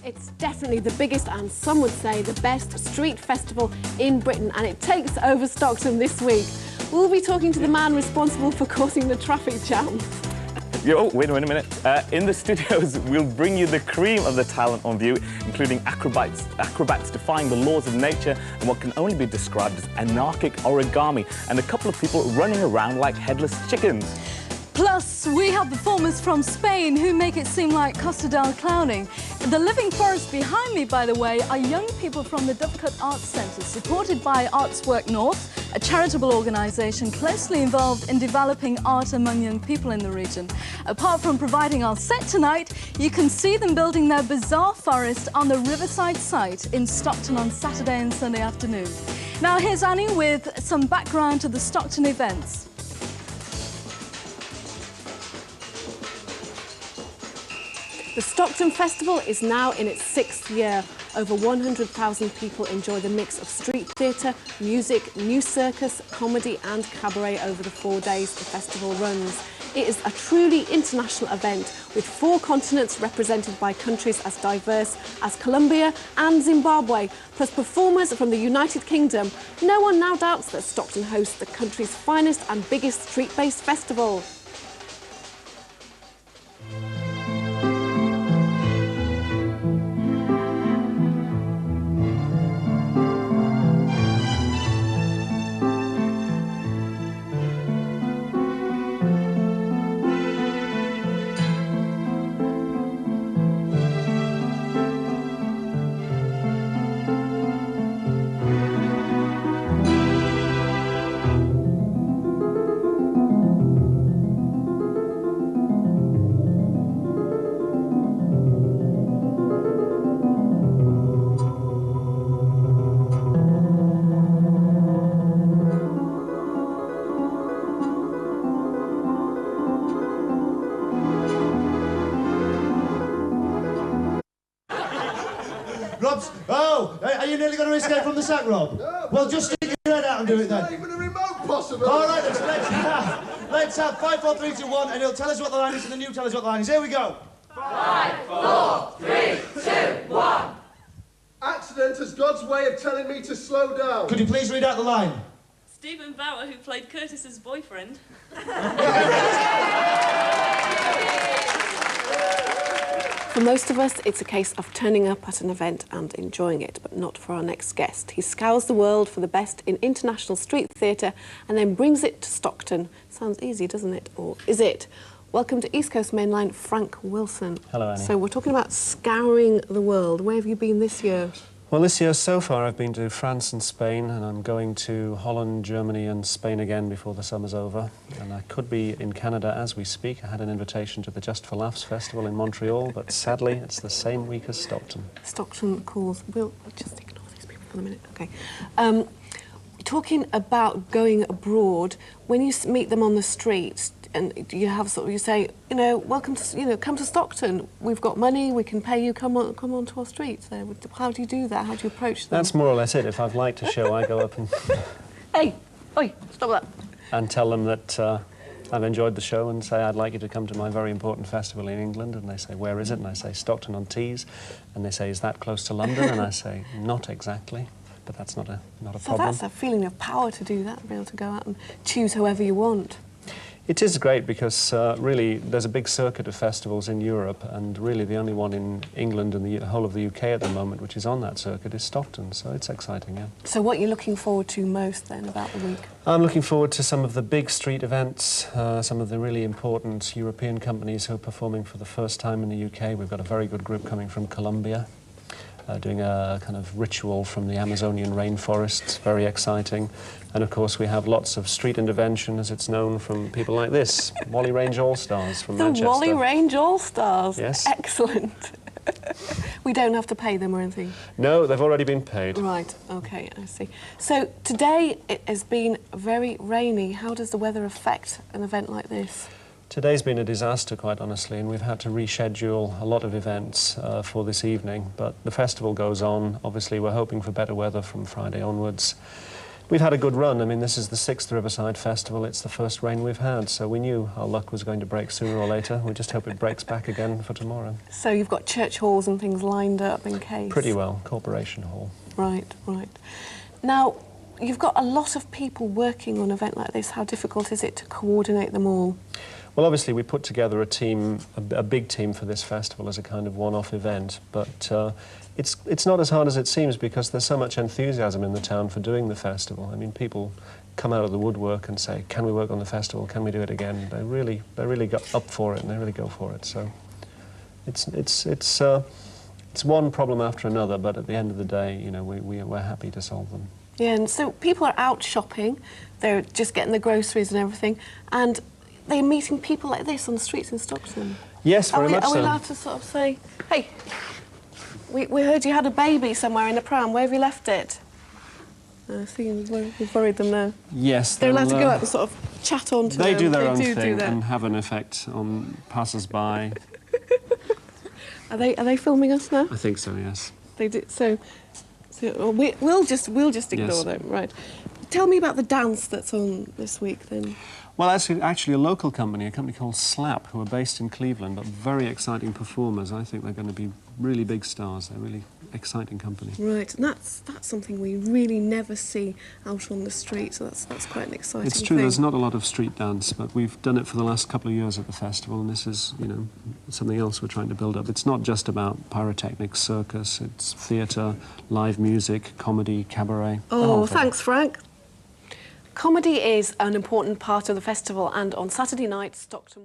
It's definitely the biggest and some would say the best street festival in Britain, and it takes over Stockton this week. We'll be talking to the man responsible for causing the traffic jam. Oh, wait a minute. In the studios, we'll bring you the cream of the talent on view, including acrobats defying the laws of nature and what can only be described as anarchic origami, and a couple of people running around like headless chickens. Plus, we have performers from Spain who make it seem like custardal clowning. The living forest behind me, by the way, are young people from the Dovecote Arts Centre, supported by Artswork North, a charitable organisation closely involved in developing art among young people in the region. Apart from providing our set tonight, you can see them building their bizarre forest on the Riverside site in Stockton on Saturday and Sunday afternoon. Now, here's Annie with some background to the Stockton events. The Stockton Festival is now in its 6th year. Over 100,000 people enjoy the mix of street theatre, music, new circus, comedy and cabaret over the 4 days the festival runs. It is a truly international event with 4 continents represented by countries as diverse as Colombia and Zimbabwe, plus performers from the United Kingdom. No one now doubts that Stockton hosts the country's finest and biggest street-based festival. Rob's, oh, are you nearly going to escape from the sack, Rob? No. Well, just stick your head out and do it then. It's not even a remote possible. All right, let's have 5, 4, 3, 2, 1, and he'll tell us what the line is, and then you tell us what the line is. Here we go. 5, 4, 3, 2, 1. Accident is God's way of telling me to slow down. Could you please read out the line? Stephen Bauer, who played Curtis's boyfriend. For most of us, it's a case of turning up at an event and enjoying it, but not for our next guest. He scours the world for the best in international street theatre and then brings it to Stockton. Sounds easy, doesn't it? Or is it? Welcome to East Coast Mainline, Frank Wilson. Hello, Annie. So we're talking about scouring the world. Where have you been this year? Well, this year so far I've been to France and Spain, and I'm going to Holland, Germany and Spain again before the summer's over. And I could be in Canada as we speak. I had an invitation to the Just for Laughs Festival in Montreal, but sadly it's the same week as Stockton. Stockton calls. We'll just ignore these people for the minute. OK. Talking about going abroad, when you meet them on the streets, and you have sort of, you say, you know, welcome to, you know, come to Stockton. We've got money. We can pay you. Come on to our streets. How do you do that? How do you approach them? That's more or less it. If I've liked a show, I go up and hey, oi, stop that. And tell them that I've enjoyed the show and say I'd like you to come to my very important festival in England. And they say, where is it? And I say Stockton-on-Tees. And they say, is that close to London? And I say, not exactly. But that's not a problem. So that's a feeling of power to do that, be able to go out and choose whoever you want. It is great because really there's a big circuit of festivals in Europe, and really the only one in England and the whole of the UK at the moment which is on that circuit is Stockton, so it's exciting, yeah. So what are you looking forward to most then about the week? I'm looking forward to some of the big street events, some of the really important European companies who are performing for the first time in the UK. We've got a very good group coming from Colombia. Doing a kind of ritual from the Amazonian rainforests, very exciting. And of course we have lots of street intervention, as it's known, from people like this, Wally Range All-Stars from Manchester. The Wally Range All-Stars? Yes. Excellent. We don't have to pay them or anything? No, they've already been paid. Right, OK, I see. So today it has been very rainy. How does the weather affect an event like this? Today's been a disaster, quite honestly, and we've had to reschedule a lot of events for this evening, but the festival goes on. Obviously, we're hoping for better weather from Friday onwards. We've had a good run. I mean, this is the 6th Riverside Festival. It's the first rain we've had, so we knew our luck was going to break sooner or later. We just hope it breaks back again for tomorrow. So you've got church halls and things lined up in case? Pretty well. Corporation Hall. Right, right. Now, you've got a lot of people working on an event like this. How difficult is it to coordinate them all? Well, obviously, we put together a team, a big team for this festival as a kind of one-off event, but it's not as hard as it seems because there's so much enthusiasm in the town for doing the festival. I mean, people come out of the woodwork and say, can we work on the festival, can we do it again? They really got up for it and they really go for it. So it's one problem after another, but at the end of the day, you know, we're happy to solve them. Yeah, and so people are out shopping, they're just getting the groceries and everything, and they're meeting people like this on the streets in Stockton. Yes, very much so. Are we allowed to sort of say, hey, we heard you had a baby somewhere in a pram, where have you left it? I see we've worried them now. Yes. They're allowed to go out and sort of chat on to them. They do their own thing and have an effect on passers-by. Are they filming us now? I think so, yes. They do. So we'll just ignore them, right? Tell me about the dance that's on this week, then. Well, actually a local company, a company called Slap, who are based in Cleveland, but very exciting performers. I think they're going to be really big stars. They're a really exciting company. Right, and that's something we really never see out on the street, so that's quite an exciting thing. It's true, there's not a lot of street dance, but we've done it for the last couple of years at the festival, and this is, you know, something else we're trying to build up. It's not just about pyrotechnics, circus, it's theatre, live music, comedy, cabaret. Oh, thanks, Frank. Comedy is an important part of the festival, and on Saturday night, Stockton